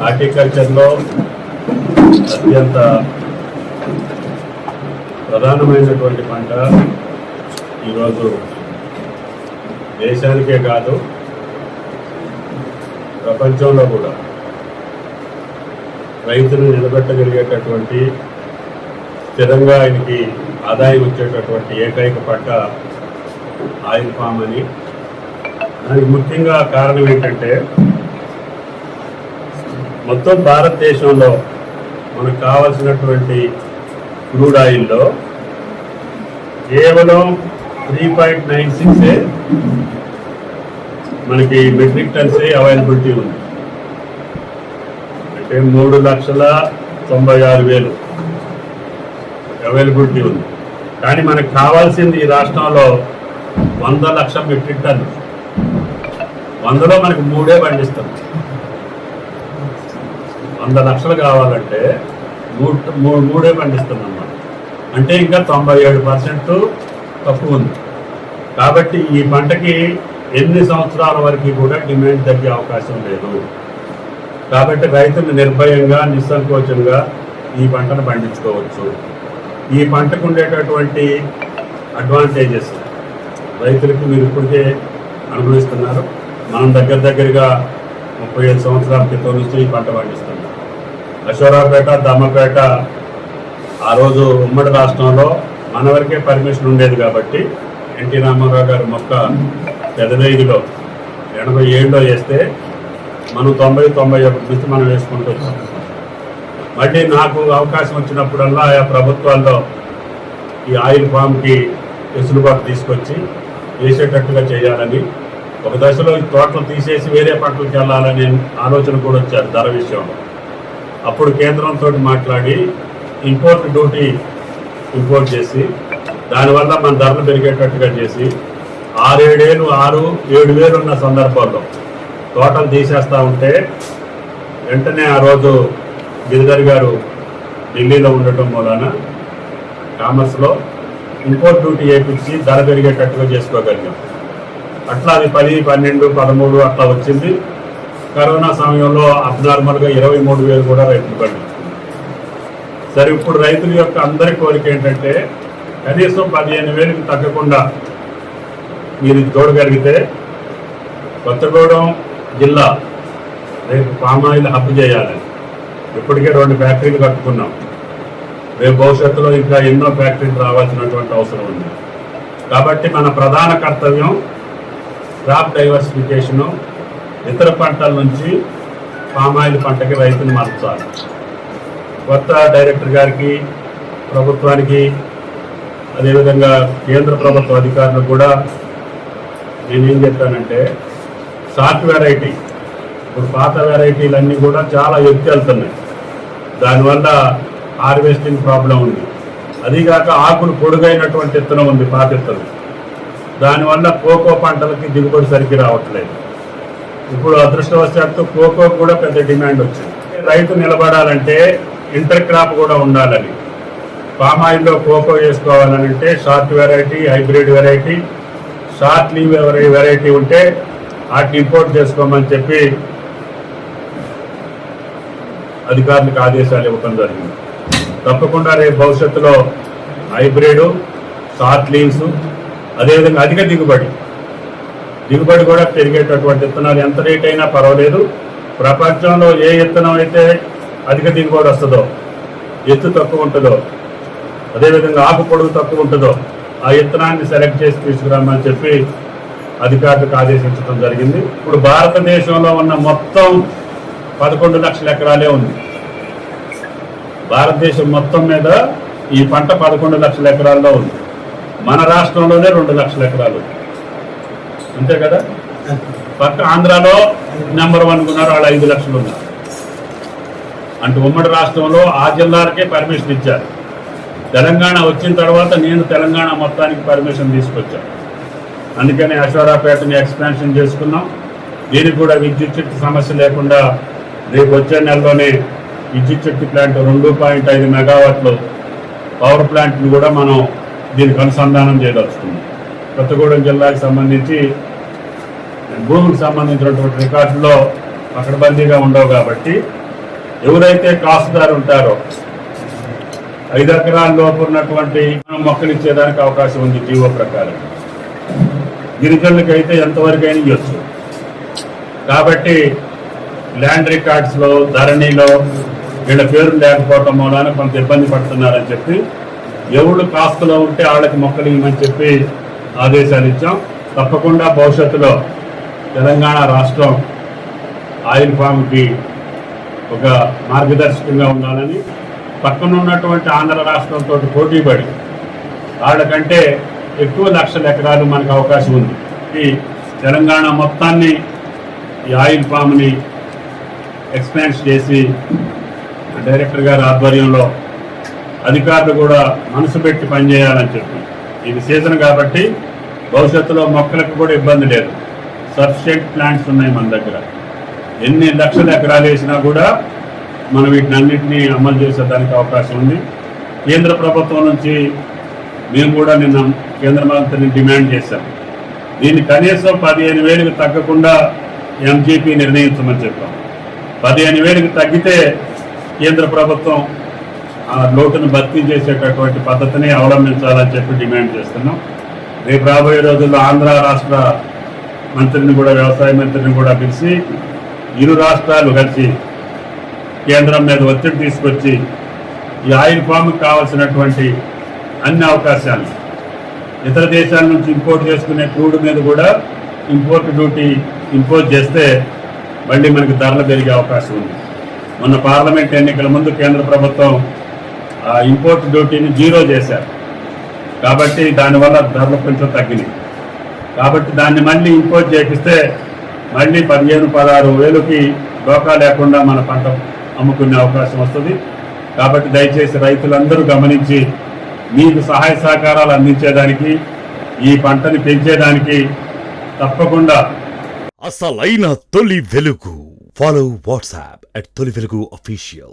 హార్టికల్చర్లో అత్యంత ప్రధానమైనటువంటి పంట ఈరోజు దేశానికే కాదు ప్రపంచంలో కూడా రైతును నిలబెట్టగలిగేటటువంటి స్థిరంగా ఆయనకి ఆదాయం వచ్చేటటువంటి ఏకైక పంట ఆయిల్ పామ్ అని. దానికి ముఖ్యంగా కారణం ఏంటంటే మొత్తం భారతదేశంలో మనకు కావాల్సినటువంటి క్రూడ్ ఆయిల్లో కేవలం 3.96 మనకి మెట్రిక్ టన్సే అవైలబిలిటీ ఉంది. అంటే 3,96,000 అవైలబిలిటీ ఉంది. కానీ మనకు కావాల్సింది ఈ రాష్ట్రంలో 100 లక్షల మెట్రిక్ టన్ను. 100లో మనకు 3 పండిస్తాం. 100 లక్షలు కావాలంటే 3 పండిస్తాం అన్నమాట. అంటే ఇంకా 97% తక్కువ ఉంది. కాబట్టి ఈ పంటకి ఎన్ని సంవత్సరాల వరకు కూడా డిమాండ్ తగ్గే అవకాశం లేదు. కాబట్టి రైతులు నిర్భయంగా నిస్సంకోచంగా ఈ పంటను పండించుకోవచ్చు. ఈ పంటకు ఉండేటటువంటి అడ్వాంటేజెస్ రైతులకి మీరు ఇప్పటికే అనుభవిస్తున్నారు. మనం దగ్గరగా 35 సంవత్సరాల క్రితం నుంచి ఈ పంట పండిస్తున్నాం. అశోరాపేట, దమ్మపేట ఆ రోజు ఉమ్మడి రాష్ట్రంలో మన వరకే పర్మిషన్ ఉండేది కాబట్టి ఎన్టీ రామారావు గారు మొక్క పెదవేగిలో 87లో వేస్తే మనం 90-91 నుంచి మనం వేసుకుంటూ వచ్చాం. మళ్ళీ నాకు అవకాశం వచ్చినప్పుడల్లా ఆయా ప్రభుత్వాల్లో ఈ ఆయిల్ ఫామ్కి వెసులుబాటు తీసుకొచ్చి వేసేటట్టుగా చేయాలని, ఒక దశలో ఈ తోటలు తీసేసి వేరే పంటలకు వెళ్ళాలనే ఆలోచన కూడా వచ్చారు ధర విషయంలో. అప్పుడు కేంద్రంతో మాట్లాడి ఇంపోర్ట్ డ్యూటీ ఇంపోర్ట్ చేసి దానివల్ల మన ధరలు పెరిగేటట్టుగా చేసి 6-7 ఉన్న సందర్భాల్లో తోటలు తీసేస్తూ ఉంటే వెంటనే ఆ రోజు గిరిధర్ గారు ఢిల్లీలో ఉండటం మూలాన కామర్స్లో ఇంపోర్ట్ డ్యూటీ వేయించి ధర పెరిగేటట్టుగా చేసుకోగలిగాం. అట్లా అది 10, 12, 13 అట్లా వచ్చింది. కరోనా సమయంలో అబ్నార్మల్గా 23,000 కూడా రైతులు పండించుకున్నారు. సరే, ఇప్పుడు రైతుల యొక్క అందరి కోరిక ఏంటంటే కనీసం 15,000కి తగ్గకుండా మీరు చూడగలిగితే కొత్తగూడెం జిల్లా రేపు పామాయిల్ హబ్ చేయాలని ఇప్పటికే 2 ఫ్యాక్టరీలు కట్టుకున్నాం. రేపు భవిష్యత్తులో ఇంకా ఎన్నో ఫ్యాక్టరీలు రావాల్సినటువంటి అవసరం ఉంది. కాబట్టి మన ప్రధాన కర్తవ్యం క్రాప్ డైవర్సిఫికేషను, ఇతర పంటల నుంచి పామాయిల్ పంటకి రైతుని మార్చాలి. కొత్త డైరెక్టర్ గారికి, ప్రభుత్వానికి, అదేవిధంగా కేంద్ర ప్రభుత్వ అధికారులకు కూడా నేనేం చెప్పానంటే షార్ట్ వెరైటీ, ఇప్పుడు పాత వెరైటీలన్నీ కూడా చాలా ఎత్తి వెళ్తున్నాయి. దానివల్ల హార్వెస్టింగ్ ప్రాబ్లం ఉంది. అదిగాక ఆకులు పొడుగైనటువంటి విత్తనం ఉంది, పాత విత్తనం. దానివల్ల కోకో పంటలకి దిగుబడి సరికి రావట్లేదు. ఇప్పుడు అదృష్టవశాత్తు కోకో కూడా పెద్ద డిమాండ్ వచ్చింది. రైతు నిలబడాలంటే ఇంటర్ క్రాప్ కూడా ఉండాలని, పామాయిల్లో కోకో వేసుకోవాలని అంటే short variety, hybrid variety, short leave variety ఉంటే వాటిని ఇంపోర్ట్ చేసుకోమని చెప్పి అధికారులకు ఆదేశాలు ఇవ్వడం జరిగింది. తప్పకుండా రేపు భవిష్యత్తులో హైబ్రిడ్, షార్ట్ లీవ్స్, అదేవిధంగా అధిక దిగుబడి కూడా పెరిగేటటువంటి విత్తనాలు ఎంత రేట్ అయినా పర్వాలేదు. ప్రపంచంలో ఏ విత్తనం అయితే అధిక దిగుబడి వస్తుందో, ఎత్తు తక్కువ ఉంటుందో, అదేవిధంగా ఆకు పొడుగు తక్కువ ఉంటుందో ఆ విత్తనాన్ని సెలెక్ట్ చేసి తీసుకురామని చెప్పి అధికారులకు ఆదేశించడం జరిగింది. ఇప్పుడు భారతదేశంలో ఉన్న మొత్తం 11 లక్షల ఎకరాలే ఉంది. భారతదేశం మొత్తం మీద ఈ పంట 11 లక్షల ఎకరాల్లో ఉంది. మన రాష్ట్రంలోనే 2 లక్షల ఎకరాలు, అంతే కదా. పక్క ఆంధ్రాలో నెంబర్ 1 ఉన్నారు, వాళ్ళు 5 లక్షలు ఉన్నారు. అంటే ఉమ్మడి రాష్ట్రంలో ఆ జిల్లాలకే పర్మిషన్ ఇచ్చారు. తెలంగాణ వచ్చిన తర్వాత నేను తెలంగాణ మొత్తానికి పర్మిషన్ తీసుకొచ్చాను. అందుకని అశోరాపేటని ఎక్స్పాన్షన్ చేసుకున్నాం. దీనికి కూడా విద్యుత్ శక్తి సమస్య లేకుండా రేపు వచ్చే నెలలోనే విద్యుత్ శక్తి ప్లాంట్ 2.5 మెగావాట్లు పవర్ ప్లాంట్ని కూడా మనం దీనికి అనుసంధానం చేయదలుచుకున్నాం. కొత్తగూడెం జిల్లాకి సంబంధించి భూమికి సంబంధించినటువంటి రికార్డుల్లో పకడ్బందీగా ఉండవు కాబట్టి ఎవరైతే కాసుదారు ఉంటారో 5 ఎకరాల లోపు ఉన్నటువంటి మొక్కలు ఇచ్చేదానికి అవకాశం ఉంది జీవో ప్రకారం. గిరిజనులకి అయితే ఎంతవరకైనా ఇవ్వచ్చు. కాబట్టి ల్యాండ్ రికార్డ్స్లో ధరణిలో వీళ్ళ పేర్లు లేకపోవటం మూలాన కొంత ఇబ్బంది పడుతున్నారని చెప్పి ఎవరు కాస్తులో ఉంటే వాళ్ళకి మొక్కలు ఇవ్వమని చెప్పి ఆదేశాలు ఇచ్చాం. తప్పకుండా భవిష్యత్తులో తెలంగాణ రాష్ట్రం ఆయిల్ ఫామ్కి ఒక మార్గదర్శకంగా ఉండాలని పక్కన ఉన్నటువంటి ఆంధ్ర రాష్ట్రంతో పోటీపడి వాళ్ళకంటే ఎక్కువ లక్షల ఎకరాలు మనకు అవకాశం ఉంది. ఈ తెలంగాణ మొత్తాన్ని ఈ ఆయిల్ ఫామ్ని ఎక్స్పాన్స్ చేసి డైరెక్టర్ గారి ఆధ్వర్యంలో అధికారులు కూడా మనసు పెట్టి పనిచేయాలని చెప్పి, ఇది సీజన్ కాబట్టి భవిష్యత్తులో మొక్కలకు కూడా ఇబ్బంది లేదు. సఫిషియెంట్ ప్లాంట్స్ ఉన్నాయి మన దగ్గర. ఎన్ని లక్షల ఎకరాలు వేసినా కూడా మనం వీటిని అన్నింటినీ అమలు చేసేదానికి అవకాశం ఉంది. కేంద్ర ప్రభుత్వం నుంచి మేము కూడా నిన్న కేంద్ర మంత్రిని డిమాండ్ చేశాం. దీన్ని కనీసం 15,000కి తగ్గకుండా ఎంజీపీ నిర్ణయించమని చెప్పాం. 15,000కి తగ్గితే కేంద్ర ప్రభుత్వం ఆ లోటును భర్తీ చేసేటటువంటి పద్ధతిని అవలంబించాలని చెప్పి డిమాండ్ చేస్తున్నాం. రేపు రాబోయే రోజుల్లో ఆంధ్ర రాష్ట్ర మంత్రిని కూడా, వ్యవసాయ మంత్రిని కూడా పిలిచి ఇరు రాష్ట్రాలు కలిసి కేంద్రం మీద ఒత్తిడి తీసుకొచ్చి ఈ ఆయిల్ ఫామ్కి కావాల్సినటువంటి అన్ని అవకాశాలు ఇతర దేశాల నుంచి ఇంపోర్ట్ చేసుకునే క్రూడ్ మీద కూడా ఇంపోర్ట్ డ్యూటీ ఇంపోజ్ చేస్తే మళ్ళీ మనకి ధరలు పెరిగే అవకాశం ఉంది. మొన్న పార్లమెంట్ ఎన్నికల ముందు కేంద్ర ప్రభుత్వం ఇంపోర్ట్ డ్యూటీని 0 చేశారు. కాబట్టి దానివల్ల ధరలు కొంచెం తగ్గినాయి. కాబట్టి దాన్ని మళ్ళీ ఇంపోజ్ చేపిస్తే మళ్ళీ 15-16 వేలకి డోకా లేకుండా మన పంట అమ్ముకునే అవకాశం వస్తుంది. కాబట్టి దయచేసి రైతులందరూ గమనించి మీకు సహాయ సహకారాలు అందించేదానికి, ఈ పంటని పెంచేదానికి తప్పకుండా అసలైన తొలి వెలుగు. ఫాలో వాట్సాప్ @తొలి వెలుగు official.